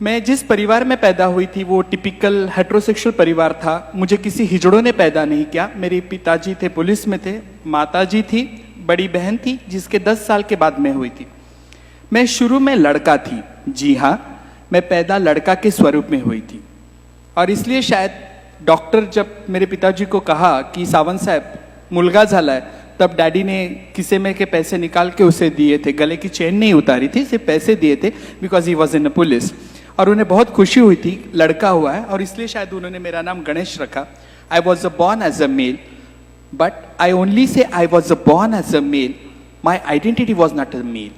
मैं जिस परिवार में पैदा हुई थी वो टिपिकल हेट्रोसेक्सुअल परिवार था। मुझे किसी हिजड़ों ने पैदा नहीं किया। मेरे पिताजी थे, पुलिस में थे, माताजी थी, बड़ी बहन थी जिसके 10 साल के बाद मैं हुई थी। मैं शुरू में लड़का थी, जी हाँ, मैं पैदा लड़का के स्वरूप में हुई थी। और इसलिए शायद डॉक्टर जब मेरे पिताजी को कहा कि सावंत साहब मुलगा झाला है, तब डैडी ने किसे में के पैसे निकाल के उसे दिए थे। गले की चेन नहीं उतारी थी, सिर्फ पैसे दिए थे, because he was in a police. और उन्हें बहुत खुशी हुई थी लड़का हुआ है, और इसलिए शायद उन्होंने मेरा नाम गणेश रखा। I was born as a male, but I only say I was born as a male, my identity was not a male.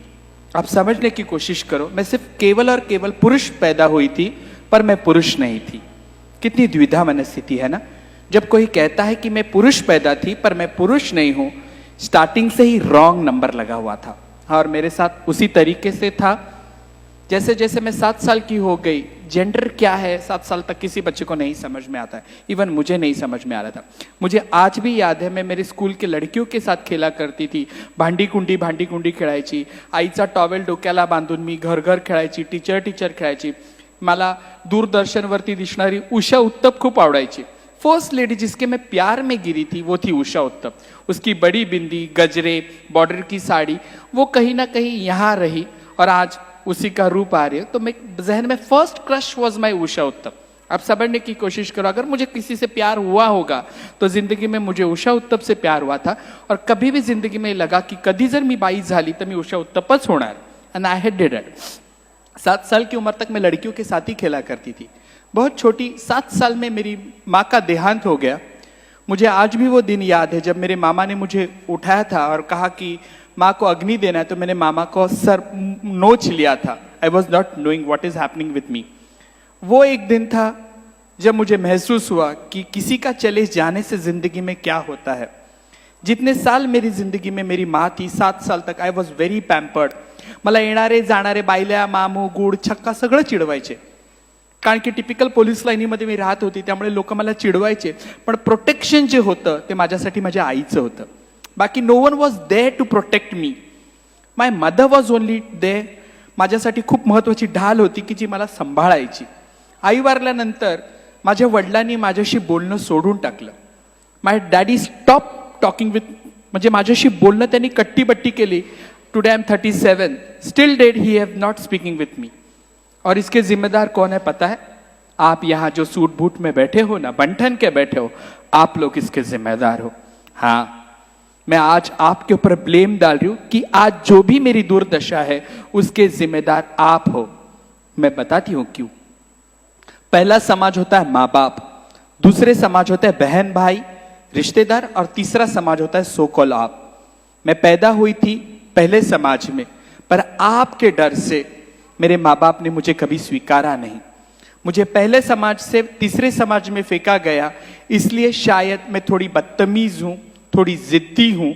आप समझने की कोशिश करो, मैं सिर्फ केवल और केवल पुरुष पैदा हुई थी, पर मैं पुरुष नहीं थी। कितनी द्विधा मनस्थिति है ना, जब कोई कहता है कि मैं पुरुष पैदा थी पर मैं पुरुष नहीं हूं। स्टार्टिंग से ही रॉन्ग नंबर लगा हुआ था, और मेरे साथ उसी तरीके से था। जैसे जैसे मैं 7 साल की हो गई, जेंडर क्या है 7 साल तक किसी बच्चे को नहीं समझ में आता है, इवन मुझे नहीं समझ में आ रहा था। मुझे आज भी याद है, मैं मेरे स्कूल के लड़कियों के साथ खेला करती थी, भांडी कुंडी खेळायची, आईचा टॉवेल डोक्याला बांधून मी घर घर खेळायची, टीचर खेळायची। मला दूरदर्शनवरती दिसणारी उषा उत्तप खूप आवडायची। फर्स्ट लेडी जिसके मैं प्यार में गिरी थी वो थी उषा उत्तप। उसकी बड़ी बिंदी, गजरे, बॉर्डर की साड़ी, वो कहीं ना कहीं यहाँ रही और आज उसी का रूप आ रही है। तो मैं जहन में first crush was my Usha उत्तप। आप समझने की कोशिश करो, अगर मुझे किसी से प्यार हुआ होगा तो जिंदगी में मुझे उषा उत्तप से प्यार हुआ था। और कभी भी जिंदगी में लगा कि कधी जर मी बाई झाली तर मी उषा उत्तपच होणार, and I had did it. 7 साल की उम्र तक मैं लड़कियों के साथ ही खेला करती थी। बहुत छोटी 7 साल में मेरी माँ का देहांत हो गया। मुझे आज भी वो दिन याद है जब मेरे मामा ने मुझे उठाया था और कहा कि माँ को अग्नि देना है, तो मैंने मामा को सर नोच लिया था। I was not knowing what is happening with me. वो एक दिन था जब मुझे महसूस हुआ कि किसी का चले जाने से जिंदगी में क्या होता है। जितने साल मेरी जिंदगी में मेरी माँ थी, 7 साल तक आई वॉज व्हेरी पैम्पर्ड। मला येणारे जाणारे बायल्या, मामू, गुड, छक्का सगळं चिडवायचे, कारण की टिपिकल पोलीस लाईनीमध्ये मी राहत होती, त्यामुळे लोक मला चिडवायचे। पण प्रोटेक्शन जे होतं ते माझ्यासाठी माझ्या आईचं होतं। बाकी no one was there to protect me, my mother was only there. माझ्यासाठी खूप महत्वाची ढाल होती की जी मला सांभाळायची। आई वारल्यानंतर माझ्या वडिलांनी माझ्याशी बोलणं सोडून टाकलं। My daddy stop talking with, म्हणजे माझ्याशी बोलणं त्यांनी कट्टीबट्टी केली। Today I am 37, still dead he have not speaking with me. और इसके जिम्मेदार कौन है पता है? आप यहाँ जो सूट बूट में बैठे हो ना, बंठन के बैठे हो, आप लोग इसके जिम्मेदार हो। हाँ, मैं आज आपके ऊपर ब्लेम डाल रही हूं कि आज जो भी मेरी दुर्दशा है उसके जिम्मेदार आप हो। मैं बताती हूं क्यों। पहला समाज होता है माँ बाप, दूसरे समाज होता है बहन भाई, रिश्तेदार, और तीसरा समाज होता है सो कॉल्ड आप। मैं पैदा हुई थी पहले समाज में, पर आपके डर से मेरे माँ बाप ने मुझे कभी स्वीकारा नहीं। मुझे पहले समाज से तीसरे समाज में फेंका गया, इसलिए शायद मैं थोड़ी बदतमीज हूं, थोड़ी जिद्दी हूं,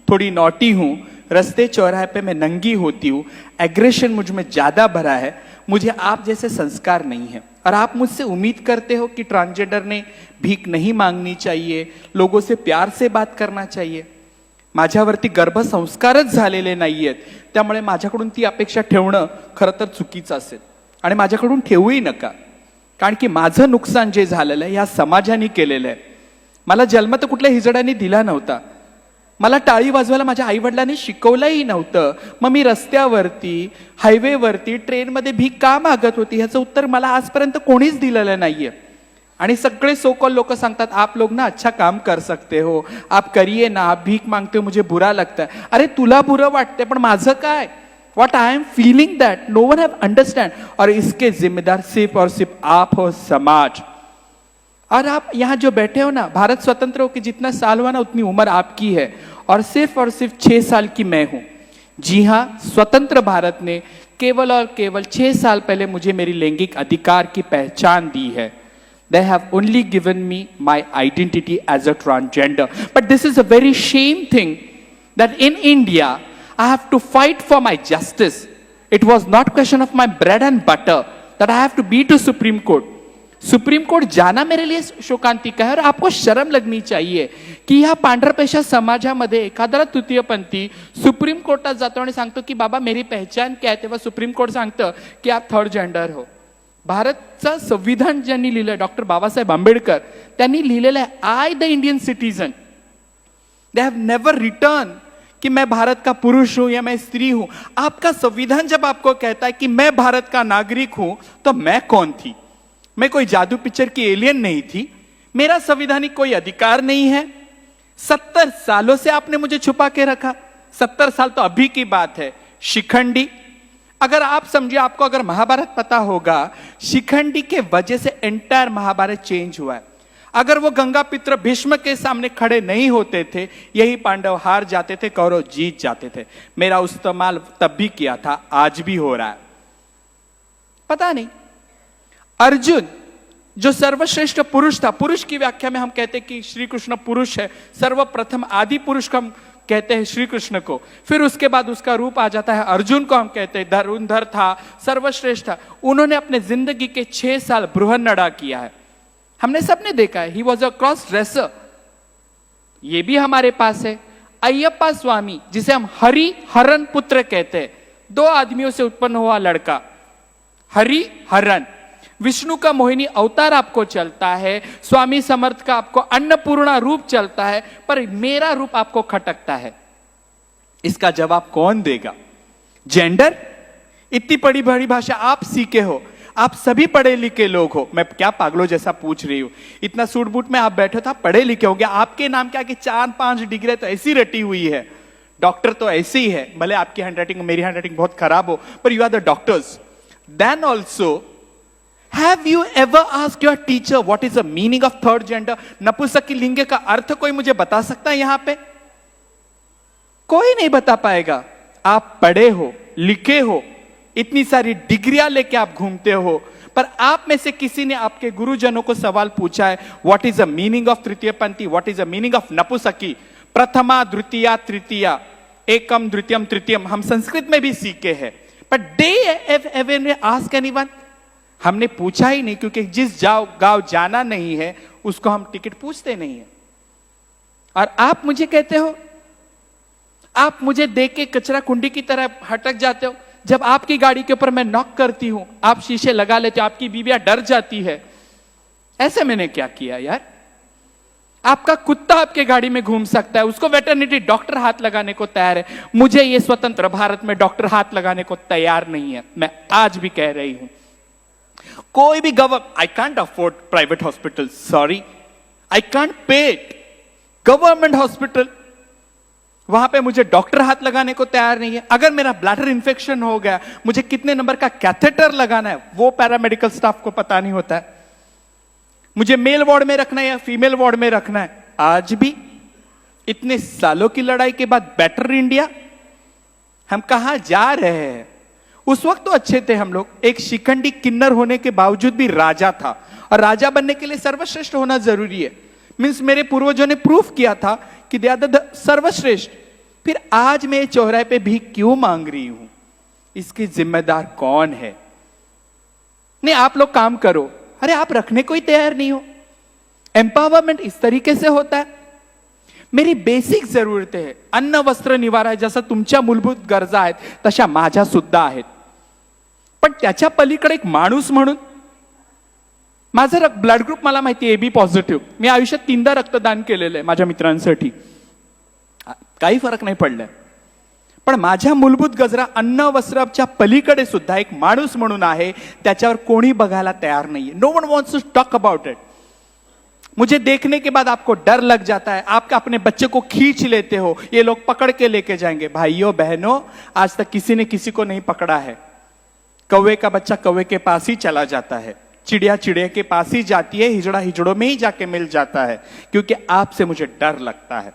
थोड़ी नॉटी हूं। रास्ते चौराहे पे मैं नंगी होती हूं, एग्रेशन मुझ में ज्यादा भरा है। मुझे आप जैसे संस्कार नहीं है, और आप मुझसे उम्मीद करते हो कि ट्रांसजेंडर ने भीख नहीं मांगनी चाहिए, लोगों से प्यार से बात करना चाहिए। माझ्यावरती गर्भसंस्कारच झालेले नाहीयेत, त्यामुळे माझ्याकडून ती अपेक्षा ठेवणं खरं तर चुकीचं असेल, आणि माझ्याकडून ठेवूही नका, कारण की माझं नुकसान जे झालेलं आहे या समाजाने केलेलं आहे। मला जन्म तर कुठल्या हिजड्याने दिला नव्हता, मला टाळी वाजवायला माझ्या आईवडिलांनी शिकवलंही नव्हतं। मग मी रस्त्यावरती, हायवेवरती, ट्रेनमध्ये भीक का मागत होती ह्याचं उत्तर मला आजपर्यंत कोणीच दिलेलं नाहीये। आणि सगळे सोकॉल लोक सांगतात आप लोग ना अच्छा काम कर सकते हो, आप करिए ना, आप भीक मांगते हो, मुझे बुरा लगता है। अरे तुला बुरं वाटते, पण माझं काय? What I am feeling that no one have understand, और इसके जिम्मेदार सिर्फ और सिर्फ आप हो, समाज। और आप यहाँ जो बैठे हो ना, भारत स्वतंत्र हो के जितना साल हुआ ना उतनी उम्र आपकी है, और सिर्फ 6 साल की मैं हूं। जी हाँ, स्वतंत्र भारत ने केवल और केवल 6 साल पहले मुझे मेरी लैंगिक अधिकार की पहचान दी है। They have only given me my identity as a transgender. But this is a very shame thing that in India I have to fight for my justice. It was not question of my bread and butter that I have to be to Supreme Court. Supreme court जाना मेरे लिए शोकांतिका है। और आपको शर्म लगनी चाहिए की ह्या पांढरपेशा समाजामध्ये एखादा तृतीयपंथी सुप्रीम कोर्टात जातो आणि सांगतो की बाबा मेरी पहचान क्या है, तेव्हा सुप्रीम कोर्ट सांगतं की आप थर्ड जेंडर हो। भारतचं संविधान ज्यांनी लिहिलंय डॉक्टर बाबासाहेब आंबेडकर त्यांनी लिहिलेलं आहे I the Indian citizen. They have never return कि मैं भारत का पुरुष हूं या मैं स्त्री हूं. आपका संविधान जब आपको कहता है कि मैं भारत का नागरिक हूं तो मैं कौन थी? मैं कोई जादू पिक्चर की एलियन नहीं थी. मेरा संविधानिक कोई अधिकार नहीं है. 70 सालों से आपने मुझे छुपा के रखा. 70 साल तो अभी की बात है. शिखंडी, अगर आप समझिए, आपको अगर महाभारत पता होगा, शिखंडी के वजह से एंटायर महाभारत चेंज हुआ है. अगर वो गंगा पित्र भीष्म के सामने खड़े नहीं होते थे, यही पांडव हार जाते थे, कौरव जीत जाते थे. मेरा इस्तेमाल तब भी किया था, आज भी हो रहा है. पता नहीं. अर्जुन जो सर्वश्रेष्ठ पुरुष था, पुरुष की व्याख्या में हम कहते हैं कि श्री कृष्ण पुरुष है. सर्वप्रथम आदि पुरुष को हम कहते हैं श्री कृष्ण को. फिर उसके बाद उसका रूप आ जाता है अर्जुन को हम कहते हैं. धनुर्धर था, सर्वश्रेष्ठ था. उन्होंने अपने जिंदगी के 6 साल बृहन्नड़ा किया है. हमने सबने देखा है. He was a cross dresser. ये भी हमारे पास है. अय्यप्पा स्वामी, जिसे हम हरि हरन पुत्र कहते हैं, 2 आदमियों से उत्पन्न हुआ लड़का. हरि हरन. विष्णु का मोहिनी अवतार आपको चलता है, स्वामी समर्थ का आपको अन्नपूर्णा रूप चलता है, पर मेरा रूप आपको खटकता है. इसका जवाब कौन देगा? जेंडर? इतनी बड़ी बड़ी भाषा आप सीखे हो, आप सभी पढ़े लिखे लोग हो. मैं क्या पागलों जैसा पूछ रही हूं? इतना सूट बूट में आप बैठे हो, आप पढ़े लिखे होंगे. आपके नाम क्या कि 4-5 डिग्री तो ऐसी रटी हुई है. डॉक्टर तो ऐसे ही है, भले आपकी हैंडराइटिंग मेरी हैंडराइटिंग बहुत खराब हो, पर you are the doctors. Then also, Have you ever asked your teacher what is the meaning of third gender? नपुंसक लिंग का अर्थ कोई मुझे बता सकता है? यहां पे कोई नहीं बता पाएगा. आप पढ़े हो, लिखे हो, इतनी सारी डिग्रियां लेके आप घूमते हो, पर आप में से किसी ने आपके गुरुजनों को सवाल पूछा है what is the meaning of तृतीय पंथी, what is the meaning of नपुंसकी? प्रथमा, द्वितीया, तृतीया, एकम, द्वितीयम, तृतीयम हम संस्कृत में भी सीखे हैं, but they ever ask anyone? हमने पूछा ही नहीं, क्योंकि जिस गांव जाना नहीं है उसको हम टिकट पूछते नहीं है. और आप मुझे कहते हो, आप मुझे देख के कचरा कुंडी की तरह हटक जाते हो. जब आपकी गाड़ी के ऊपर मैं नॉक करती हूं, आप शीशे लगा लेते हो, आपकी बीवियां डर जाती है. ऐसे मैंने क्या किया यार? आपका कुत्ता आपके गाड़ी में घूम सकता है, उसको वेटरनिटी डॉक्टर हाथ लगाने को तैयार है. मुझे ये स्वतंत्र भारत में डॉक्टर हाथ लगाने को तैयार नहीं है. मैं आज भी कह रही हूं, कोई भी I can't afford private hospital, sorry, I can't pay it. Government hospital, वहां पे मुझे डॉक्टर हाथ लगाने को तैयार नहीं है. अगर मेरा ब्लैडर इंफेक्शन हो गया, मुझे कितने नंबर का कैथेटर लगाना है वो पैरामेडिकल स्टाफ को पता नहीं होता है. मुझे मेल वार्ड में रखना है या फीमेल वार्ड में रखना है. आज भी इतने सालों की लड़ाई के बाद बेटर इंडिया, हम कहां जा रहे हैं? उस वक्त तो अच्छे थे हम लोग. एक शिखंडी किन्नर होने के बावजूद भी राजा था, और राजा बनने के लिए सर्वश्रेष्ठ होना जरूरी है. मींस मेरे पूर्वजों ने प्रूफ किया था कि दे आर द सर्वश्रेष्ठ. फिर आज मैं चौराहे पे भी क्यों मांग रही हूं? इसकी जिम्मेदार कौन है? नहीं, आप लोग काम करो. अरे आप रखने को ही तैयार नहीं हो. एम्पावरमेंट इस तरीके से होता है. मेरी बेसिक जरूरतें है, अन्न वस्त्र निवारा आहे, जसं तुमच्या मूलभूत गरजा आहेत तशा माझ्या सुद्धा आहेत. पण त्याच्या पलीकडे एक माणूस म्हणून, माझं ब्लड ग्रुप मला माहिती आहे AB पॉझिटिव्ह. मी आयुष्यात 3दा रक्तदान केलेलं आहे माझ्या मित्रांसाठी. काही फरक नाही पडलाय. पण माझ्या मूलभूत गरजा अन्न वस्त्राच्या पलीकडे सुद्धा एक माणूस म्हणून आहे, त्याच्यावर कोणी बघायला तयार नाहीये. No one wants to talk about it. मुझे देखने के बाद आपको डर लग जाता है, आप अपने बच्चे को खींच लेते हो, ये लोग पकड़ के लेके जाएंगे. भाइयों बहनों, आज तक किसी ने किसी को नहीं पकड़ा है. कौवे का बच्चा कौवे के पास ही चला जाता है, चिड़िया चिड़िया के पास ही जाती है, हिजड़ा हिजड़ों में ही जाके मिल जाता है, क्योंकि आपसे मुझे डर लगता है.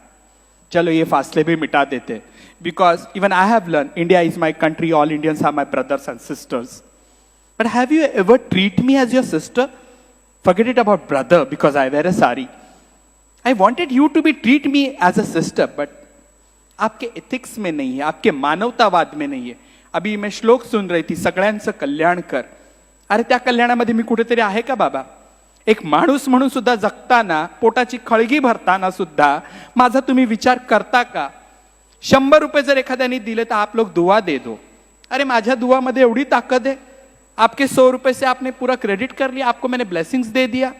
चलो ये फासले भी मिटा देते, because even I have learn India is my country, all Indians are my brothers and sisters. But have you ever treat me as your sister? Forget it about brother because I wear a sari. I wanted you to be treat me as a sister, but आपके ethics में नहीं है, आपके मानवतावाद में नहीं है. अभी मैं श्लोक सुन रही थी, सगळ्यांचं कल्याण कर. अरे त्या कल्याणामध्ये मी कुठेतरी आहे का बाबा? एक माणूस म्हणून सुद्धा जगताना, पोटाची खळगी भरताना सुद्धा माझा तुम्ही विचार करता का? 100 रुपये जर एखाद्याने दिले तर आप लोग दुआ दे दो. अरे माझ्या दुआमध्ये एवढी ताकद आहे, आपके 100 रुपए से आपने पूरा क्रेडिट कर लिया, आपको मैंने ब्लेसिंग्स दे दिया।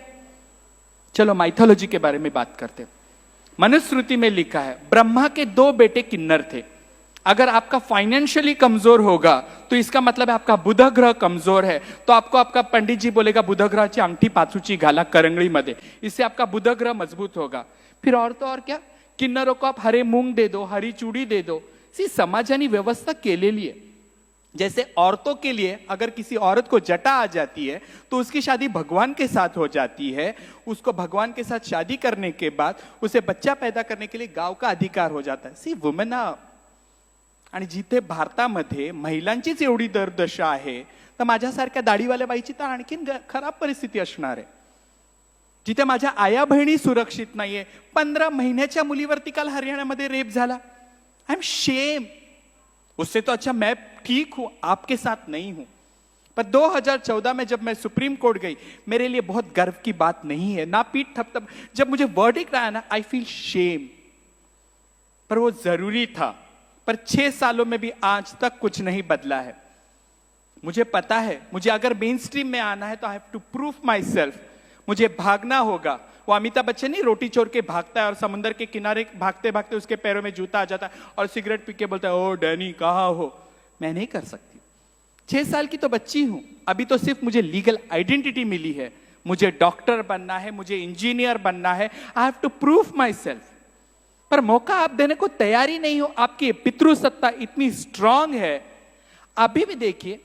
चलो माइथोलॉजी के बारे में बात करते हैं। मनुस्मृति में लिखा है ब्रह्मा के 2 बेटे किन्नर थे। अगर आपका फाइनेंशियली कमजोर होगा तो इसका मतलब है आपका बुध ग्रह कमजोर है, तो आपको आपका पंडित जी बोलेगा बुध ग्रहाची अंगठी पाचूची घाला करंगळीमध्ये, इससे आपका बुध ग्रह मजबूत होगा। फिर और तो और क्या, किन्नरों को आप हरे मूंग दे दो, हरी चूड़ी दे दो। सी समाजानी व्यवस्था केलेली आहे। जैसे औरतों के लिए अगर किसी औरत को जटा आ जाती है तो उसकी शादी भगवान के साथ हो जाती है, उसको भगवान के साथ शादी करने के बाद उसे बच्चा पैदा करने के लिए गाव का अधिकार हो जाता है। सी वुमेन। आणि जिथे भारतामध्ये महिलांचीच एवढी दरदशा आहे तर माझ्यासारख्या दाढीवाल्या बाईची तर आणखीन खराब परिस्थिती असणार आहे। जिथे माझ्या आया बहिणी सुरक्षित नाहीये, 15 महिन्याच्या मुलीवरती काल हरियाणामध्ये रेप झाला। I am shame. उससे तो अच्छा मैं ठीक हूं, आपके साथ नहीं हूं। पर 2014 में जब मैं सुप्रीम कोर्ट गई, मेरे लिए बहुत गर्व की बात नहीं है, ना पीठ थपथप। जब मुझे वर्डिक्ट आया ना, आई फील शेम। पर वो जरूरी था। पर 6 सालों में भी आज तक कुछ नहीं बदला है। मुझे पता है मुझे अगर मेन स्ट्रीम में आना है तो I have to prove myself. मुझे भागना होगा। वो अमिताभ बच्चन नहीं रोटी चोर के भागता है और समुद्र के किनारे भागते भागते उसके पैरों में जूता आ जाता है और सिगरेट पी के बोलता है ओ डैनी कहाँ हो। मैं नहीं कर सकती। 6 साल की तो बच्ची हूं, अभी तो सिर्फ मुझे लीगल आइडेंटिटी मिली है। मुझे डॉक्टर बनना है, मुझे इंजीनियर बनना है। I have to prove myself. पर मौका आप देने को तैयारी नहीं हो। आपकी पितृसत्ता इतनी स्ट्रांग है। अभी भी देखिए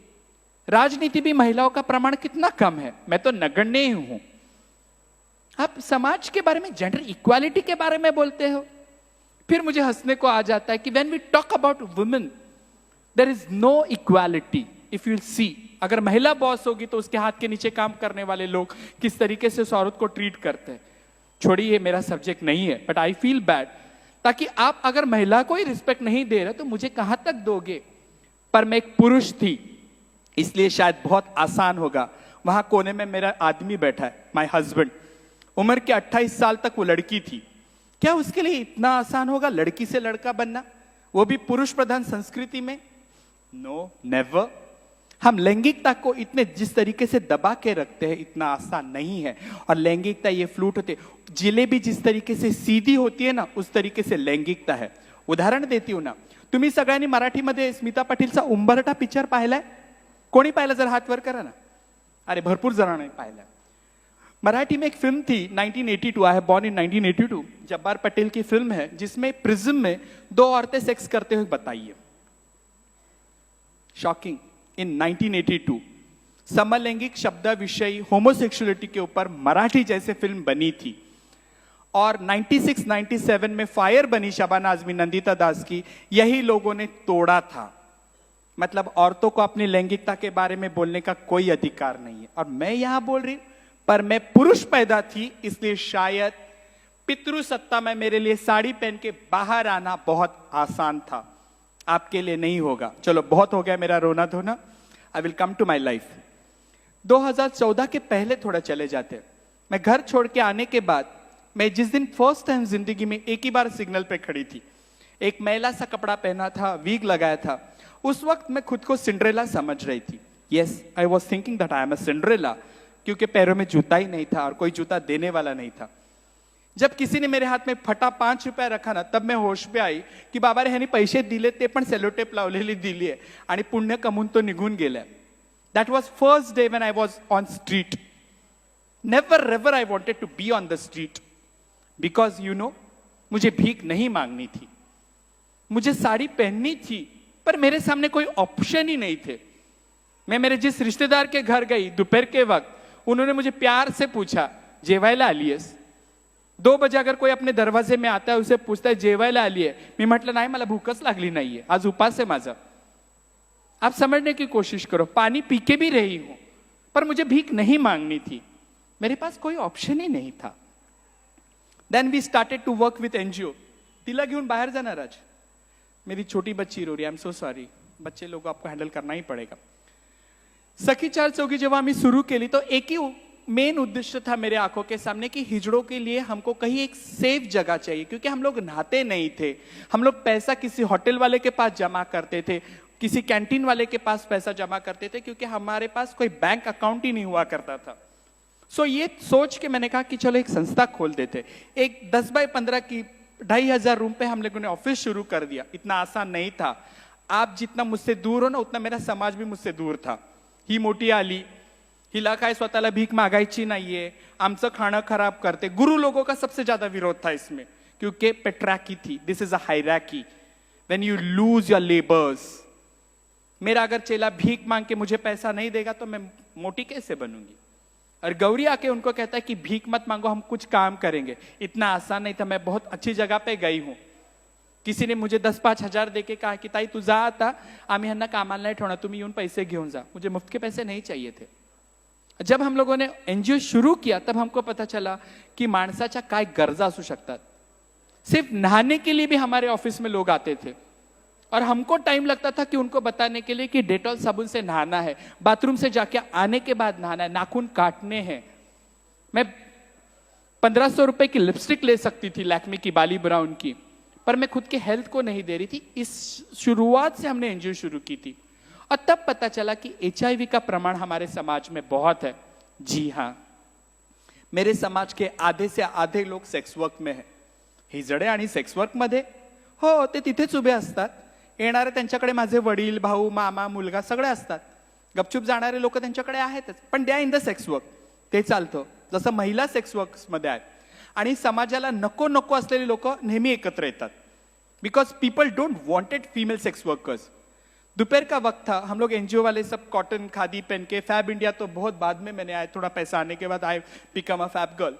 राजनीति भी महिलाओं का प्रमाण कितना कम है। मैं तो नगण्य ही हूं। आप समाज के बारे में, जेंडर इक्वालिटी के बारे में बोलते हो। फिर मुझे हंसने को आ जाता है कि when we talk about women there is no equality. If you see, अगर महिला बॉस होगी तो उसके हाथ के नीचे काम करने वाले लोग किस तरीके से उस औरत को ट्रीट करते हैं। छोड़िए, मेरा सब्जेक्ट नहीं है, बट आई फील बैड। ताकि आप अगर महिला को ही रिस्पेक्ट नहीं दे रहे तो मुझे कहां तक दोगे। पर मैं एक पुरुष थी, इसलिए शायद बहुत आसान होगा। वहां कोने में मेरा आदमी बैठा है, माय हस्बैंड। उम्र के 28 साल तक वो लड़की थी। क्या उसके लिए इतना आसान होगा लड़की से लड़का बनना, वो भी पुरुष प्रधान संस्कृति में? No, never. हम लैंगिकता को इतने जिस तरीके से दबा के रखते हैं इतना आसान नहीं है। और लैंगिकता ये फ्लूट होते, जिलेबी जिस तरीके से सीधी होती है ना, उस तरीके से लैंगिकता है। उदाहरण देती हूं ना, तुम्ही सगळ्यांनी मराठीमध्ये स्मिता पाटीलचा उंबरठा पिक्चर पाहिलाय? कोणी पाहिला जर हात वर करा ना। अरे भरपूर जणांनी पाहिलाय। मराठी में एक फिल्म थी 1982, I have born in 1982। Jabbar Patel की फिल्म है जिसमें प्रिज्म में 2 औरतें सेक्स करते हुए बताइए। शॉकिंग। इन 1982 समलैंगिक शब्द विषयी होमोसेक्सुअलिटी के ऊपर मराठी जैसे फिल्म बनी थी। और 96-97 में फायर बनी शबाना आजमी, नंदिता दास की, यही लोगों ने तोड़ा था। मतलब औरतों को अपनी लैंगिकता के बारे में बोलने का कोई अधिकार नहीं है। और मैं यहां बोल रही हूं, पर मैं पुरुष पैदा थी, इसलिए शायद पितृसत्ता में मेरे लिए साड़ी पहन के बाहर आना बहुत आसान था। आपके लिए नहीं होगा। चलो बहुत हो गया मेरा रोना धोना। I will come to my life. 2014 के पहले थोड़ा चले जाते। मैं घर छोड़ के आने के बाद मैं जिस दिन फर्स्ट टाइम जिंदगी में एक ही बार सिग्नल पे खड़ी थी, एक मैला सा कपड़ा पहना था, वीग लगाया था, उस वक्त मैं खुद को सिंड्रेला समझ रही थी। Yes, I was thinking that I am a Cinderella, क्योंकि पैरों में जूता ही नहीं था और कोई जूता देने वाला नहीं था। जब किसी ने मेरे हाथ में फटा 5 रुपया रखा ना, तब मैं होश पे आई की बाबा रे ह्यानी पैसे दिले, ते पण सेलोटेप लावलेली दिली आहे आणि पुण्य कमवून तो निघून गेलाय। That was first day when I was on street. Never ever I wanted to be on the street, because you know, मुझे भीख नहीं मांगनी थी, मुझे साड़ी पहननी थी, पर मेरे सामने कोई ऑप्शन ही नहीं थे। मैं मेरे जिस रिश्तेदार के घर गई दोपहर के वक्त, उन्होंने मुझे प्यार से पूछा जेवायला आलीयस? 2 बजे अगर कोई अपने दरवाजे में आता है, उसे पूछता है जेवायला आली है, मी म्हटलं नाही, मला भूकच लागली नाहीये, आज उपास है माझा। आप समझने की कोशिश करो, पानी पी के भी रही हूं, पर मुझे भीख नहीं मांगनी थी, मेरे पास कोई ऑप्शन ही नहीं था। Then we started to work with NGO. तिला घेऊन बाहर जाणार आज, मेरी छोटी बच्ची रो रही है, आई एम सो सॉरी, बच्चे लोगों आपको हैंडल करना ही पड़ेगा। सखी 4 चौकी जेव्हा आम्ही सुरू केली तो एक ही मेन उद्देश्य था मेरे आंखों के सामने कि हिजड़ों के लिए हमको कहीं एक सेफ जगह चाहिए, क्योंकि हम लोग नहाते नहीं थे। हम लोग पैसा किसी होटल वाले के पास जमा करते थे, किसी कैंटीन वाले के पास पैसा जमा करते थे, क्योंकि हमारे पास कोई बैंक अकाउंट ही नहीं हुआ करता था। सो ये सोच के मैंने कहा कि चलो एक संस्था खोल देते। एक 10 बाय 15 की 2,500 रूम पे हम लोगों ने ऑफिस शुरू कर दिया। इतना आसान नहीं था। आप जितना मुझसे दूर हो ना, उतना मेरा समाज भी मुझसे दूर था। ही मोठी आली, हिला काय स्वतःला भीक मागायची नाहीये, आमचं खाणं खराब करते, गुरु लोगों का सबसे ज्यादा विरोध था इसमें, क्योंकि पेट्राकी थी। This is a hierarchy, when you lose your labours. मेरा अगर चेला भीख मांग के मुझे पैसा नहीं देगा तो मैं मोटी कैसे बनूंगी? और गौरी आके उनको कहता है कि भीख मत मांगो, हम कुछ काम करेंगे। इतना आसान नहीं था। मैं बहुत अच्छी जगह पे गई हूं। किसी ने मुझे 10-5 हजार देके कहा कि ताई तू जा आता, आम्ही ह्यांना कामाला नाही ठेवणार, तुम्ही येऊन पैसे घेऊन जा। मुझे मुफ्त के पैसे नहीं चाहिए थे। जब हम लोगों ने एनजीओ शुरू किया तब हमको पता चला कि माणसाच्या काय गरजा असू शकतात। सिर्फ नहाने के लिए भी हमारे ऑफिस में लोग आते थे, और हमको टाइम लगता था कि उनको बताने के लिए कि डेटॉल साबुन से नहाना है, बाथरूम से जाके आने के बाद नहाना है, नाखून काटने हैं। मैं 1500 रुपए की लिपस्टिक ले सकती थी लैक्मे की बाली ब्राउन की, पर मैं खुद के हेल्थ को नहीं दे रही थी। इस शुरुआत से हमने एनजीओ शुरू की थी, और तब पता चला कि HIV का प्रमाण हमारे समाज में बहुत है। जी हाँ, मेरे समाज के आधे से आधे लोग सेक्स वर्क में है। हिजडे आणि सेक्स वर्क मध्ये हो, ते तिथेच उभे असतात। येणारे त्यांच्याकडे माझे वडील, भाऊ, मामा, मुलगा सगळे असतात। गपचूप जाणारे लोक त्यांच्याकडे आहेतच, पण they are in the sex work, ते चालतं। जसं महिला सेक्स वर्क्स मध्ये आहेत, आणि समाजाला नको नको असलेली लोक नेहमी एकत्र येतात, because people don't wanted female sex workers. दोपहर का वक्त था, हम लोग एनजीओ वाले सब कॉटन खादी पहन के, फैब इंडिया तो बहुत बाद में मैंने आया, थोड़ा पैसा आने के बाद I become a fab girl.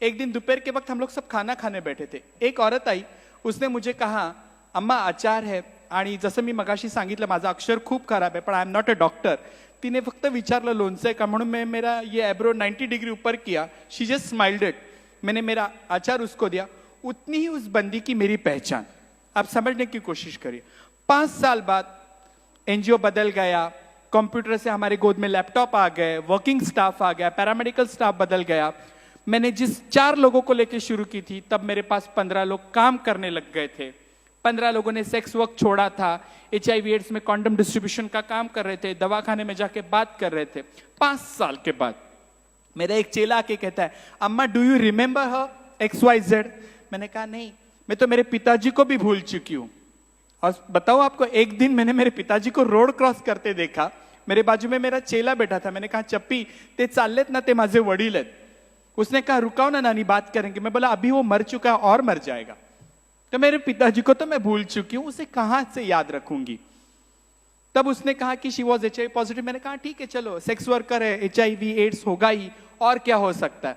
एक दिन दोपहर के वक्त हम लोग सब खाना खाने बैठे थे। एक औरत आई, उसने मुझे कहा अम्मा आचार है, आणि जसं मी मगाशी सांगितलं माझं अक्षर खूप खराब है, पण I am not a doctor. तिने फक्त विचारलं लोणचं का, म्हणून मैं मेरा ये एब्रो 90 डिग्री ऊपर किया। She just smiled it. मैंने मेरा आचार उसको दिया। उतनी ही उस बंदी की मेरी पहचान। आप समझने की कोशिश करिए। 5 साल बाद एनजीओ बदल गया, कंप्यूटर से हमारे गोद में लैपटॉप आ गए, वर्किंग स्टाफ आ गया, पैरामेडिकल स्टाफ बदल गया। मैंने जिस 4 लोगों को लेकर शुरू की थी, तब मेरे पास 15 लोग काम करने लग गए थे। 15 लोगों ने सेक्स वर्क छोड़ा था, HIV एड्स में कॉन्डम डिस्ट्रीब्यूशन का काम कर रहे थे, दवाखाने में जाके बात कर रहे थे। 5 साल के बाद मेरा एक चेला आके कहता है, अम्मा do you remember her XYZ? मैंने कहा नहीं, मैं तो मेरे पिताजी को भी भूल चुकी हूं। और बताओ आपको, एक दिन मैंने मेरे पिताजी को रोड क्रॉस करते देखा। मेरे बाजू में मेरा चेला बैठा था। मैंने कहा चप्पी ते चाललेत ना, ते माझे वडील आहेत। उसने कहा रुकाओ ना नानी, बात करेंगे। मैं बोला अभी वो मर चुका है और मर जाएगा। तो मेरे पिताजी को तो मैं भूल चुकी हूं, उसे कहां से याद रखूंगी। तब उसने कहा कि शी वॉज HIV पॉजिटिव। मैंने कहा ठीक है चलो, सेक्स वर्कर है, HIV एड्स होगा ही, और क्या हो सकता है,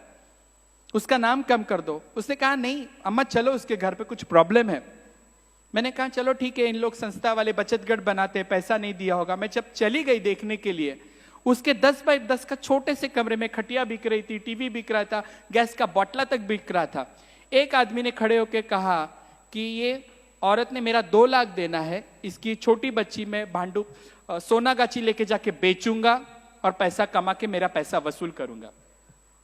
उसका नाम कम कर दो। उसने कहा नहीं अम्मा चलो, उसके घर पे कुछ प्रॉब्लम है। मैंने कहा चलो ठीक है, इन लोग संस्था वाले बचत गढ़ बनाते, पैसा नहीं दिया होगा। मैं जब चली गई देखने के लिए, उसके 10 बाय 10 का छोटे से कमरे में खटिया बिक रही थी, टीवी बिक रहा था, गैस का बॉटला तक बिक रहा था। एक आदमी ने खड़े होकर कहा कि ये औरत ने मेरा 2 लाख देना है, इसकी छोटी बच्ची में भांडू सोना गाची लेके जाके बेचूंगा और पैसा कमा के मेरा पैसा वसूल करूंगा।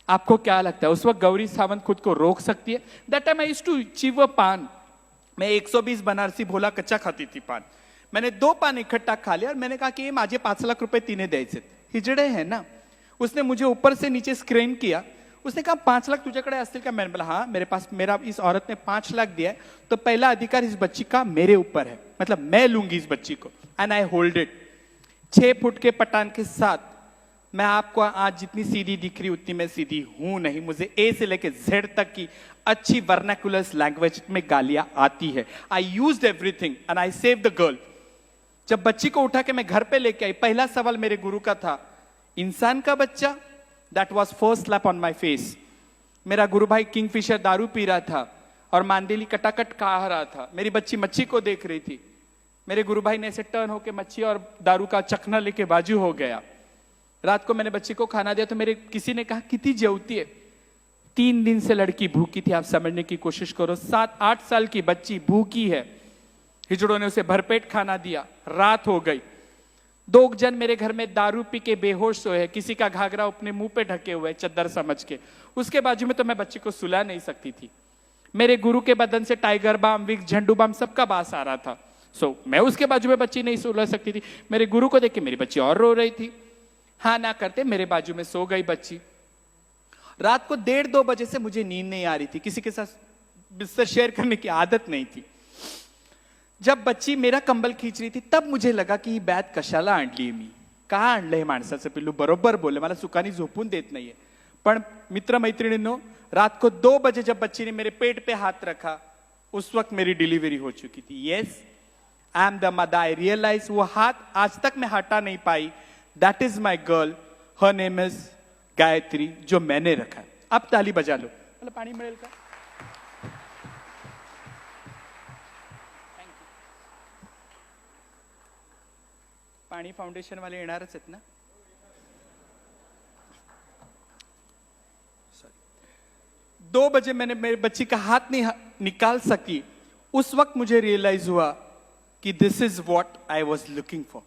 आपको क्या लगता है उस वक्त गौरी सावंत खुद को रोक सकती है? That time I used to chew a paan. मैं 120 बनारसी भोला कच्चा खाती थी पान। मैंने 2 पान इकट्ठा खा लिया और मैंने कहा कि ये माझे 5 लाख रुपए तिने द्यायचे। हिजड़े है ना। उसने मुझे ऊपर से नीचे स्क्रीन किया। उसने कहा 5 लाख तुझ्याकडे असतील का? मैंने बोला हाँ मेरे पास, मेरा इस औरत ने 5 लाख दिया है, तो पहला अधिकार इस बच्ची का मेरे ऊपर है, मतलब मैं लूंगी इस बच्ची को, and I hold it. 6 foot के पठान के साथ मैं आपको आज जितनी सीधी दिख रही उतनी मैं सीधी हूं नहीं। मुझे A से लेके Z तक की अच्छी वर्नाकुलर लैंग्वेज में गालियां आती है। I used everything and I save the girl. जब बच्ची को उठा के मैं घर पे लेके आई, पहला सवाल मेरे गुरु का था, इंसान का बच्चा? That was first slap on my face. मेरा गुरु भाई किंगफिशर दारू पी रहा था और मांदेली कटाकट खा रहा था। मेरी बच्ची मच्छी को देख रही थी। मेरे गुरु भाई ने ऐसे टर्न होके मच्छी और दारू का चखना लेके बाजू हो गया। रात को मैंने बच्ची को खाना दिया तो मेरे किसी ने कहा कितनी जेवती है। 3 दिन से लड़की भूखी थी। आप समझने की कोशिश करो, 7-8 साल की बच्ची भूखी है। हिजड़ों ने उसे भरपेट खाना दिया। रात हो गई। 2 जन मेरे घर में दारू पी के बेहोश सोए हैं। किसी का घाघरा अपने मुंह पे ढके हुए चद्दर समझ के। उसके बाजू में तो मैं बच्ची को सुला नहीं सकती थी। मेरे गुरु के बदन से टाइगर बाम, विक्स, झंडू बाम सबका बास आ रहा था। मैं उसके बाजू में बच्ची नहीं सुलझ सकती थी। मेरे गुरु को देख के मेरी बच्ची और रो रही थी। हाँ ना करते मेरे बाजू में सो गई बच्ची। रात को 1:30-2 बजे से मुझे नींद नहीं आ रही थी, किसी के साथ बिस्तर शेयर करने की आदत नहीं थी। जब बच्ची मेरा कंबल खींच रही थी तब मुझे लगा की ही बॅग कशाला आणली मी, का आणलंय माणसाचं पिल्लू, बरोबर बोले, मला सुखानी झोपून देत नाहीये। पण मित्र मैत्रिणींनो, रात को 2 बजे जब बच्ची ने मेरे पेट पे हाथ रखा उस वक्त मेरी डिलीवरी हो चुकी थी। Yes, I am the mother. I realise वो हाथ आज तक मैं हटा नहीं पाई। That is my girl, her name is Gayatri, जो मैंने रखा। अब ताली बजा लो। मला पाणी मिळेल का? पाणी फाउंडेशन वाले येणारच आहेत ना? 2 बजे मैंने मेरी बच्ची का हाथ नहीं निकाल सकी। उस वक्त मुझे रियलाइज हुआ कि this is what I was looking for.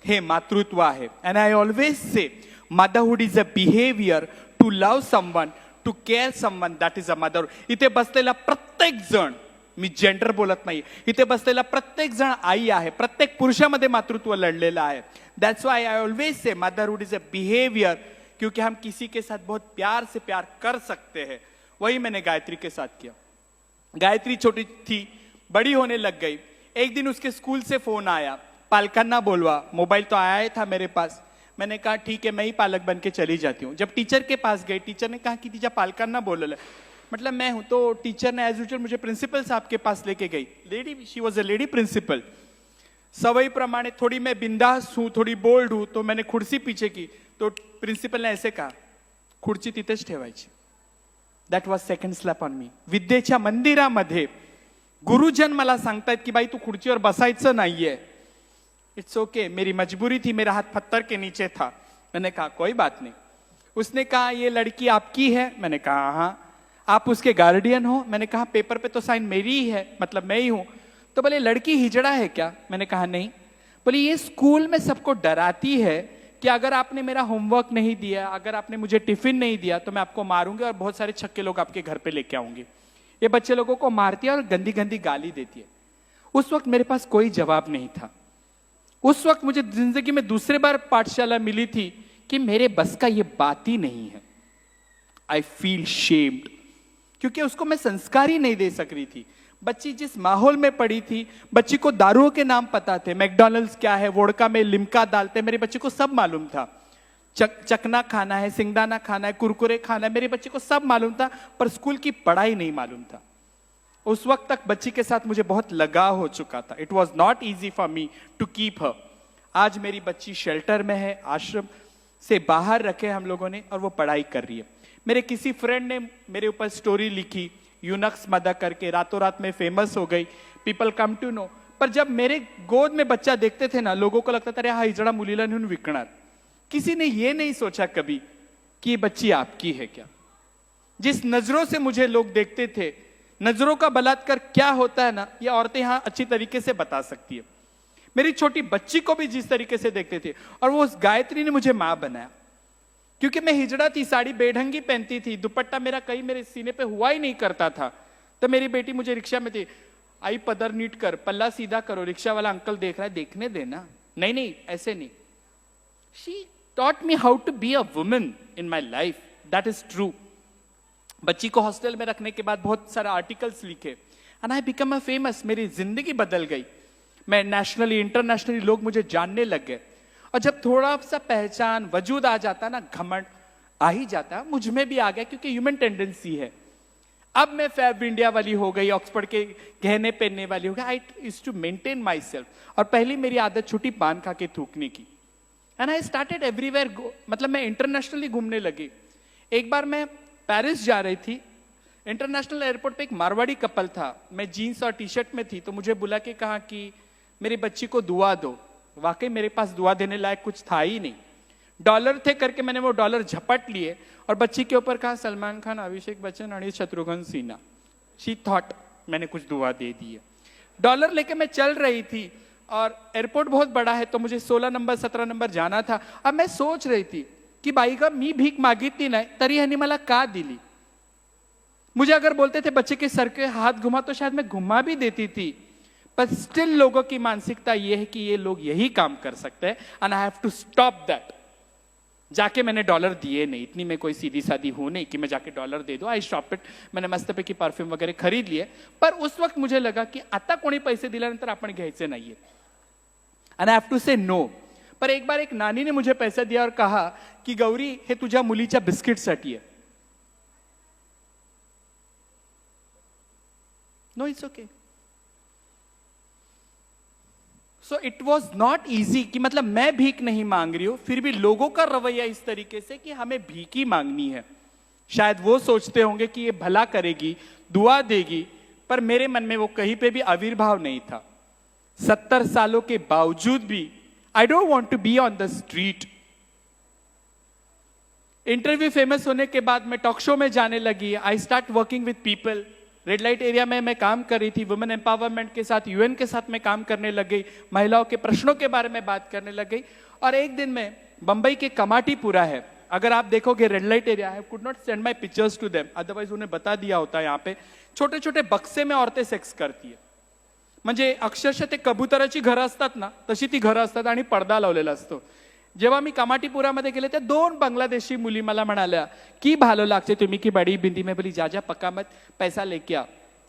हे मातृत्व आहे। And I always say motherhood is a behaviour to love someone, to care someone, that is a mother. इथे बसलेला प्रत्येक जण, मी जेंडर बोलत नाही, इथे बसलेला प्रत्येक जण आई आहे। प्रत्येक पुरुषामध्ये मातृत्व लढलेलं आहे। That's why I always say motherhood is a behaviour, क्योंकि हम किसी के साथ बहुत प्यार से प्यार कर सकते हैं। वही मैंने गायत्री के साथ किया। गायत्री छोटी थी, बड़ी होने लग गई। एक दिन उसके स्कूल से फोन आया, पालकांना बोलवा। मोबाइल तो आया ही था मेरे पास। मैंने कहा ठीक है, मैं ही पालक बन के चली जाती हूँ। जब टीचर के पास गई, टीचर ने कहा कि तिच्या पालकांना बोलवलं। मतलब मैं हूं, तो टीचर ने एज यूजुअल मुझे प्रिंसिपल साहब के पास लेके गई। Lady, she was a lady principal. सवई प्रमाणे थोड़ी मैं बिंदास हूं, थोड़ी बोल्ड हूं, तो मैंने खुर्ची पीछे की, तो प्रिंसिपल ने ऐसे कहा, खुर्ची तिथेच ठेवायची। That was second slap on me. विद्येच्या मंदिरामध्ये गुरुजन मला सांगतायत की बाई तू खुर्चीवर बसायचं नाहीये। इट्स ओके, मेरी मजबूरी थी, मेरा हाथ पत्थर के नीचे था। मैंने कहा कोई बात नहीं। उसने कहा ये लड़की आपकी है? मैंने कहा हाँ। आप उसके गार्डियन हो? मैंने कहा पेपर पे तो साइन मेरी ही है, मतलब मैं ही हूं। तो बोले लड़की हिजड़ा है क्या? मैंने कहा नहीं। बोले ये स्कूल में सबको डराती है कि अगर आपने मेरा होमवर्क नहीं दिया, अगर आपने मुझे टिफिन नहीं दिया तो मैं आपको मारूंगी और बहुत सारे छक्के लोग आपके घर पे लेके आऊंगी। ये बच्चे लोगों को मारती है और गंदी गंदी गाली देती है। उस वक्त मेरे पास कोई जवाब नहीं था। उस वक्त मुझे जिंदगी में दूसरे बार पाठशाला मिली थी कि मेरे बस का ये बात ही नहीं है। आई फील शेम्ड, क्योंकि उसको मैं संस्कार ही नहीं दे सक रही थी। बच्ची जिस माहौल में पड़ी थी, बच्ची को दारुओं के नाम पता थे, मैकडॉनल्ड्स क्या है, वोडका में लिम्का डालते, मेरे बच्चे को सब मालूम था। चकना खाना है, सिंगदाना खाना है, कुरकुरे खाना है, मेरे बच्चे को सब मालूम था, पर स्कूल की पढ़ाई नहीं मालूम था। उस वक्त तक बच्ची के साथ मुझे बहुत लगाव हो चुका था। It was not easy for me to keep her. आज मेरी बच्ची शेल्टर में है, आश्रम से बाहर रखे हम लोगों ने, और वो पढ़ाई कर रही है। मेरे किसी फ्रेंड ने मेरे ऊपर स्टोरी लिखी, यूनक्स मदा करके, रातों रात में फेमस हो गई, पीपल कम टू नो। पर जब मेरे गोद में बच्चा देखते थे ना, लोगों को लगता था अरे हा हिजड़ा मुलीला नेऊन विकणार। किसी ने ये नहीं सोचा कभी कि ये बच्ची आपकी है क्या। जिस नजरों से मुझे लोग देखते थे, नजरों का बलात्कार क्या होता है ना, ये औरतें यहां अच्छी तरीके से बता सकती है। मेरी छोटी बच्ची को भी जिस तरीके से देखते थे, और वो उस गायत्री ने मुझे मां बनाया। क्योंकि मैं हिजड़ा थी, साड़ी बेढंगी पहनती थी, दुपट्टा मेरा कहीं मेरे सीने पे हुआ ही नहीं करता था। तो मेरी बेटी मुझे रिक्शा में थी, आई पदर नीट कर, पल्ला सीधा करो, रिक्शा वाला अंकल देख रहा है, देखने देना, नहीं नहीं ऐसे नहीं। She taught me how to be a woman in my life. That is true. बच्ची को हॉस्टल में रखने के बाद बहुत सारे आर्टिकल्स लिखे, and I become a famous. मेरी जिंदगी बदल गई। मैं नेशनली इंटरनेशनली लोग मुझे जानने लग गए। और जब थोड़ा सा पहचान वजूद आ जाता ना, घमंड आ ही जाता, मुझ में भी आ गया, क्योंकि ह्यूमन टेंडेंसी है। अब मैं फैब इंडिया वाली हो गई, ऑक्सफोर्ड के गहने पहनने वाली हो गई। I used to maintain myself. और पहली मेरी आदत छुट्टी पान खा के थूकने की। एंड आई स्टार्टेड एवरीवेयर, मतलब मैं इंटरनेशनली घूमने लगी। एक बार मैं पेरिस जा रही थी, इंटरनेशनल एयरपोर्ट पे एक मारवाड़ी कपल था, मैं जीन्स और टी शर्ट में थी, तो मुझे बुला के कहा कि मेरी बच्ची को दुआ दो। वाकई मेरे पास दुआ देने लायक कुछ था ही नहीं। डॉलर थे करके मैंने वो डॉलर झपट लिए और बच्ची के ऊपर कहा सलमान खान, अभिषेक बच्चन और शत्रुघ्न सिन्हा। शी थॉट मैंने कुछ दुआ दे दी है। डॉलर लेके मैं चल रही थी और एयरपोर्ट बहुत बड़ा है, तो मुझे 16 नंबर 17 नंबर जाना था। अब मैं सोच रही थी की बाई का मी भीक मागितली नाही तरी ह्यांनी मला का दिली। मुझे अगर बोलते थे बच्चे के सर के हाथ घुमा तो शायद मैं घुमा भी देती थी, पर स्टिल लोगों की मानसिकता ये है कि ये लोग यही काम कर सकते हैं, and I have to stop that. जाके मैंने डॉलर दिए नहीं, इतनी मैं कोई सीधी सादी हूं नहीं कि मैं जाके डॉलर दे दूं। I stop it. मैंने मस्तपैकी परफ्यूम वगैरह खरीद लिए, पर उस वक्त मुझे लगा की आता कोणी पैसे दिल्यानंतर आपण घ्यायचे नाहीये, एंड आई हैव टू से नो। पर एक बार एक नानी ने मुझे पैसा दिया और कहा की गौरी हे तुझ्या मुलीच्या बिस्किटसाठी आहे। No, it's okay. So it was not easy कि मतलब मैं भीख नहीं मांग रही हूं, फिर भी लोगों का रवैया इस तरीके से कि हमें भीख ही मांगनी है। शायद वो सोचते होंगे कि ये भला करेगी, दुआ देगी, पर मेरे मन में वो कहीं पे भी आविर्भाव नहीं था। 70 सालों के बावजूद भी I don't want to be on the street. Interview famous होने के बाद मैं टॉक शो में जाने लगी। I start working with people. Red light area में मैं काम कर रही थी, वुमेन एम्पावरमेंट के साथ, यूएन के साथ मैं काम करने लग गई, महिलाओं के प्रश्नों के बारे में बात करने लग गई। और एक दिन में बंबई के कमाटीपुरा है, अगर आप देखोगे red light area, I could not send my pictures to them, otherwise उन्हें बता दिया होता है। यहाँ पे छोटे छोटे बक्से में औरतें सेक्स करती है, म्हणजे अक्षरशः ते कबुतराची घरं असतात ना, तशी ती घरं असतात आणि पडदा लावलेला असतो। जेव्हा मी कमाटीपुरामध्ये गेले त्या 2 बांग्लादेशी मुली मला म्हणाल्या की भालो लागते तुम्ही की बड़ी बिंदी में, बोली जा जा पक्का मत, पैसा लेके आ,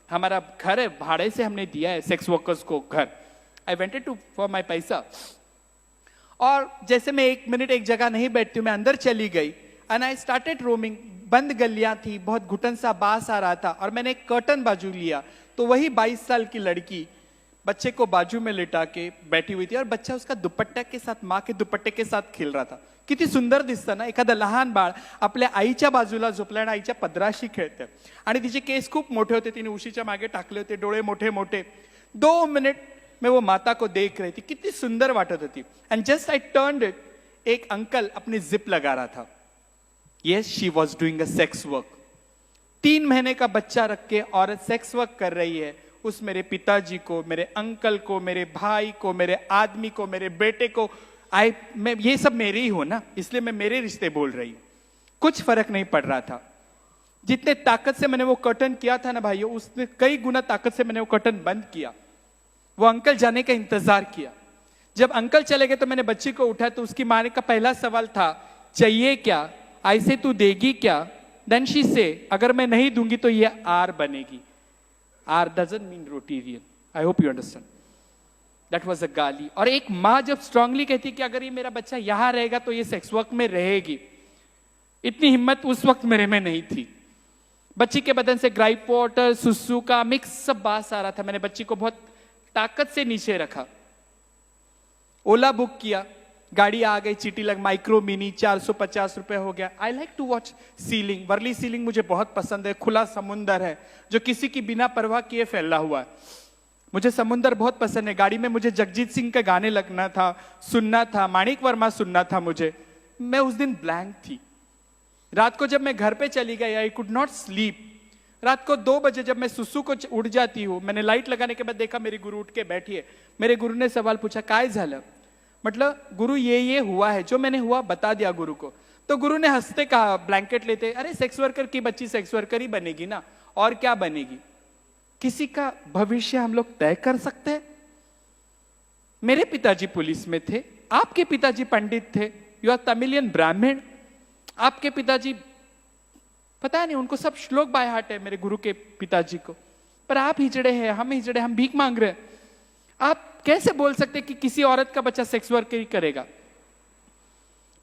हमारा घर है, भाड़े से हमने दिया है सेक्स वर्कर्स को घर। आई वेंटेड टू फॉर माई पैसा, और जैसे मैं 1 मिनट एक जगह नहीं बैठती हूँ, मैं अंदर चली गई एंड आई स्टार्टेड रोमिंग। बंद गलियां थी, बहुत घुटन सा बास आ रहा था, और मैंने एक कर्टन बाजू लिया तो वही 22 साल की लड़की बच्चे को बाजू में लिटा के बैठी हुई थी, और बच्चा उसका दुपट्टा के साथ, माँ के दुपट्टे के साथ खेल रहा था। किती सुंदर दिसतं ना, एखादं लहान बाळ आपल्या आईच्या बाजूला झोपलं आणि आईच्या पदराशी खेळतं, आणि तिचे केस खूप मोठे होते, तिने उशीच्या मागे टाकले होते, डोळे मोठे मोठे। 2 मिनट में वो माता को देख रही थी, कितनी सुंदर वाटत होती। And just I turned it, एक अंकल अपनी जिप लगा रहा था। Yes, she was doing a sex work. 3 महीने का बच्चा रख के औरत सेक्स वर्क कर रही है। उस मेरे पिताजी को, मेरे अंकल को, मेरे भाई को, मेरे आदमी को, मेरे बेटे को, मैं ये सब मेरे ही हो ना, इसलिए मैं मेरे रिश्ते बोल रही हूं। कुछ फर्क नहीं पड़ रहा था। जितने ताकत से मैंने वो कर्टन किया था ना भाइयों, उसने कई गुना ताकत से मैंने वो कर्टन बंद किया। वो अंकल जाने का इंतजार किया। जब अंकल चले गए तो मैंने बच्ची को उठाया, तो उसकी माँ का पहला सवाल था, चाहिए क्या, ऐसे तू देगी क्या? देन शी से, अगर मैं नहीं दूंगी तो ये आर बनेगी। R doesn't mean roti, I hope you understand. That was a gaali. और एक माँ जब स्ट्रांगली कहती कि अगर ये मेरा बच्चा यहां रहेगा तो ये सेक्स वर्क में रहेगी, इतनी हिम्मत उस वक्त मेरे में नहीं थी। बच्ची के बदन से ग्राइप वाटर, सुसु का मिक्स सब बास आ रहा था। मैंने बच्ची को बहुत ताकत से नीचे रखा, ओला बुक किया, गाड़ी आ गई, चीटी लग, माइक्रो मिनी 450 रुपए हो गया। I like to watch ceiling, Worli ceiling मुझे बहुत पसंद है। खुला समुंदर है जो किसी की बिना परवाह किए फैला हुआ है, मुझे समुंदर बहुत पसंद है। गाड़ी में मुझे जगजीत सिंह के गाने लगना था, सुनना था, माणिक वर्मा सुनना था मुझे। मैं उस दिन ब्लैंक थी। रात को जब मैं घर पे चली गई, आई कुड नॉट स्लीप। रात को 2 बजे जब मैं सुसु को उठ जाती हूँ, मैंने लाइट लगाने के बाद देखा मेरी गुरु उठ के बैठी है। मेरे गुरु ने सवाल पूछा, काय झालं? मतलब गुरु ये हुआ है, जो मैंने हुआ बता दिया गुरु को। तो गुरु ने हंसते कहा, ब्लैंकेट लेते, अरे सेक्स वर्कर की बच्ची सेक्स वर्कर ही बनेगी ना, और क्या बनेगी? किसी का भविष्य हम लोग तय कर सकते हैं? मेरे पिताजी पुलिस में थे, आपके पिताजी पंडित थे, यू आर तमिलियन ब्राह्मण, आपके पिताजी पता नहीं, उनको सब श्लोक बाय हार्ट है मेरे गुरु के पिताजी को। पर आप हिजड़े हैं, हम हिजड़े, हम भीख मांग रहे हैं। आप कैसे बोल सकते कि किसी औरत का बच्चा सेक्स वर्क ही करेगा?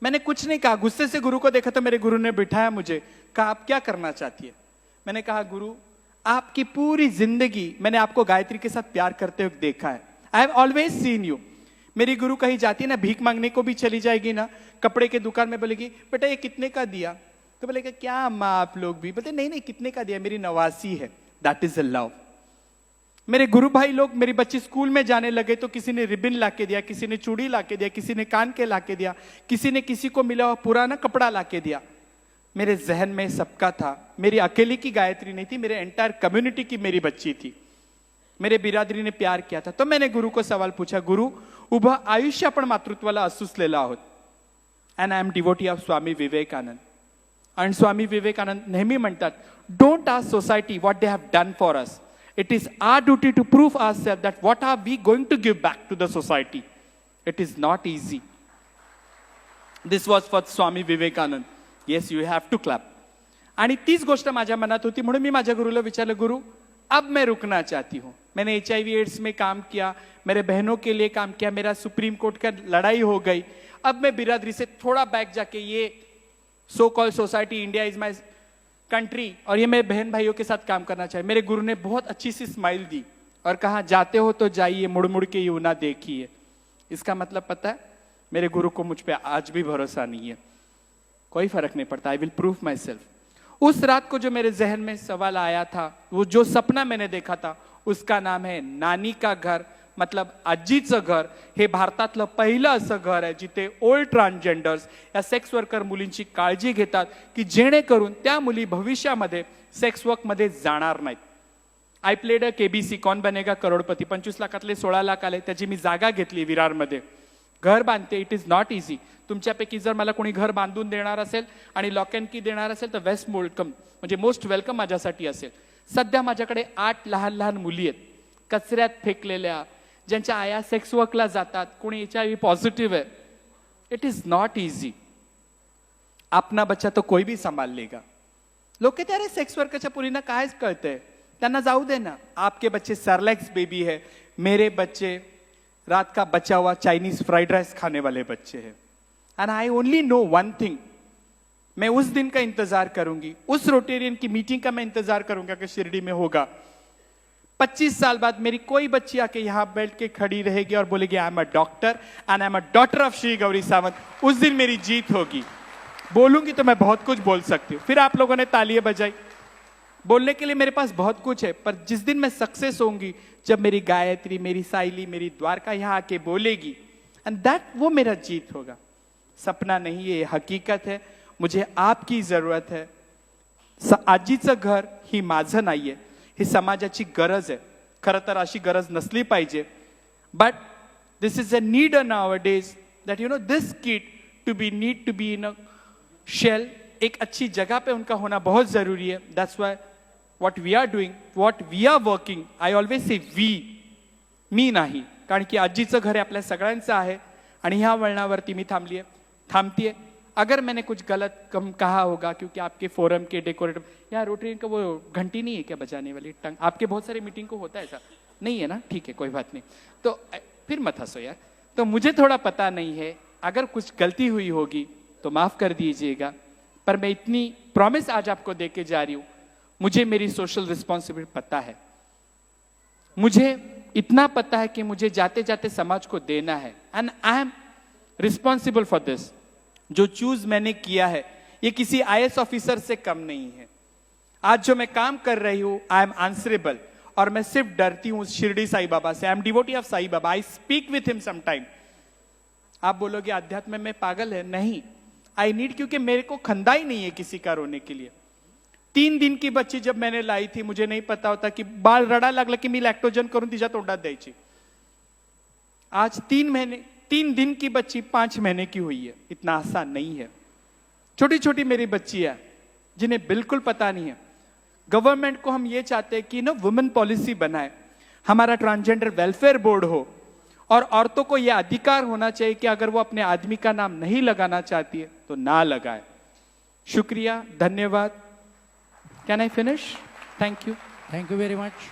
मैंने कुछ नहीं कहा, गुस्से से गुरु को देखा तो मेरे गुरु ने बिठाया मुझे, कहा आप क्या करना चाहती है? मैंने कहा गुरु, आपकी पूरी जिंदगी मैंने आपको गायत्री के साथ प्यार करते हुए देखा है। I have always seen you. मेरी गुरु कहीं जाती है ना, भीख मांगने को भी चली जाएगी ना, कपड़े के दुकान में बोलेगी, बेटा ये कितने का दिया? तो बोलेगा क्या अम्मा आप लोग भी? बोलते नहीं नहीं, कितने का दिया? मेरी नवासी है। That is a love. मेरे गुरु भाई लोग, मेरी बच्ची स्कूल में जाने लगे तो किसी ने रिबन लाके दिया, किसी ने चूड़ी लाके दिया, किसी ने कान के लाके दिया, किसी ने किसी को मिला हुआ पुराना कपड़ा लाके दिया। मेरे जहन में सबका था, मेरी अकेली की गायत्री नहीं थी, मेरे एंटायर कम्युनिटी की मेरी बच्ची थी। मेरे बिरादरी ने प्यार किया था। तो मैंने गुरु को सवाल पूछा, गुरु उभं आयुष्य आपण मातृत्वाला असूसलेलं आहोत, and I am devotee of Swami Vivekananda. आणि स्वामी विवेकानंद नेहमी म्हणतात, don't ask society what they have done for us, It is our duty to prove ourselves that what are we going to give back to the society. It is not easy. This was for Swami Vivekanand. Yes, you have to clap. आणि तीच गोष्ट माझ्या मनात होती म्हणून मी माझ्या गुरुला विचारलं, गुरु अब मैं रुकना चाहती हूँ. मैंने HIV एड्स में काम किया, मेरे बहनों के लिए काम किया, मेरा सुप्रीम कोर्ट का लड़ाई हो गई. अब मैं बिरादरी से थोड़ा बैक जाके ये so called society India is my country और ये मेरे बहन भाइयों के साथ काम करना चाहिए. मेरे गुरु ने बहुत अच्छी सी स्माइल दी और कहा, जाते हो तो जाइए, मुड़ मुड़ के यूं ना देखिए. इसका मतलब पता है, मेरे गुरु को मुझ पे आज भी भरोसा नहीं है. कोई फर्क नहीं पड़ता, I will prove my self. उस रात को जो मेरे जहन में सवाल आया था, वो जो सपना मैंने देखा था, उसका नाम है नानी का घर, मतलब आजीचं घर. हे भारतातलं पहिलं असं घर आहे जिथे ओल्ड ट्रान्सजेंडर्स या सेक्स वर्कर मुलींची काळजी घेतात की जेणेकरून त्या मुली भविष्यामध्ये सेक्स वर्क मध्ये जाणार नाहीत. आय प्लेड अ KBC, कौन बनेगा करोडपती. 25 लाखातले 16 लाख आले, त्याची मी जागा घेतली विरारमध्ये. घर बांधते. It is not easy. तुमच्यापैकी जर मला कोणी घर बांधून देणार असेल आणि लॉक अँड की देणार असेल तर वेस्ट वेलकम, म्हणजे मोस्ट वेलकम माझ्यासाठी असेल. सध्या माझ्याकडे 8 लहान लहान मुली आहेत, कचऱ्यात फेकलेल्या, ज्यांच्या आया सेक्स वर्कला जातात, कोणी HIV पॉझिटिव्ह आहे. It is not easy. अपना बच्चा तो कोई भी संभाल लेगा. लोक कहते अरे सेक्स वर्करच्या पुरींना कायच कळतंय, त्यांना जाऊ दे ना. आपके बच्चे सरलैक्स बेबी है, मेरे बच्चे रात का बचा हुआ चाइनीज फ्राइड राइस खाने वाले बच्चे हैं. And I only know one thing, मैं उस दिन का इंतजार करूंगी, उस रोटेरियन की मीटिंग का मैं इंतजार करूंगा कि शिरडी में होगा. 25 साल बाद मेरी कोई बच्ची आके यहां बैठ के खड़ी रहेगी और बोलेगी I am a doctor and I am a daughter of Shri Gauri Sawant. उस दिन मेरी जीत होगी. बोलूंगी तो मैं बहुत कुछ बोल सकती हूँ. फिर आप लोगों ने तालियां बजाई. बोलने के लिए मेरे पास बहुत कुछ है, पर जिस दिन मैं सक्सेस होंगी, जब मेरी गायत्री, मेरी साइली, मेरी द्वारका यहां आके बोलेगी, एंड दैट वो मेरा जीत होगा. सपना नहीं, ये हकीकत है. मुझे आपकी जरूरत है. आजीचं घर ही माझं नाहीये, ही समाजाची गरज आहे. खरं तर अशी गरज नसली पाहिजे, but this is a need nowadays that you know this kid to be need to be in a shell. एक अच्छी जगह पे उनका होना बहुत जरूरी है. That's why what we are doing, what we are working, I always say we, me नाही, कारण की आजीचं घर हे आपल्या सगळ्यांचं आहे. आणि ह्या वळणावरती मी थांबतीये. अगर मैंने कुछ गलत कम कहा होगा, क्योंकि आपके फोरम के डेकोरेटर, यहाँ रोटरी का वो घंटी नहीं है क्या बजाने वाली टंग? आपके बहुत सारे मीटिंग को होता है ऐसा? नहीं है ना, ठीक है, कोई बात नहीं. तो फिर मत हंसो यार. तो मुझे थोड़ा पता नहीं है, अगर कुछ गलती हुई होगी तो माफ कर दीजिएगा. पर मैं इतनी प्रॉमिस आज आपको देके जा रही हूं, मुझे मेरी सोशल रिस्पॉन्सिबिलिटी पता है. मुझे इतना पता है कि मुझे जाते जाते समाज को देना है, and I am responsible for this. जो चूज मैंने किया है ये किसी IAS ऑफिसर से कम नहीं है. आज जो मैं काम कर रही हूं, आई एम आंसरेबल. और मैं सिर्फ डरती हूं शिरडी साई बाबा से. I am devotee of Sai Baba. I speak with him sometime. आप बोलोगे अध्यात्म में पागल है, नहीं. आई नीड, क्योंकि मेरे को खंदा ही नहीं है किसी का रोने के लिए. 3 दिन की बच्ची जब मैंने लाई थी, मुझे नहीं पता होता की बाळ रडा लागला की मी लॅक्टोजन करून तिच्या तोंडात द्यायची. आज 3 दिन की बच्ची 5 महीने की हुई है. इतना आसान नहीं है. छोटी छोटी मेरी बच्ची है जिन्हें बिल्कुल पता नहीं है. गवर्नमेंट को हम ये चाहते हैं कि ना वुमेन पॉलिसी बनाए, हमारा ट्रांसजेंडर वेलफेयर बोर्ड हो, और औरतों को यह अधिकार होना चाहिए कि अगर वो अपने आदमी का नाम नहीं लगाना चाहती है तो ना लगाए. शुक्रिया, धन्यवाद. Can I finish? Thank you. Thank you very much.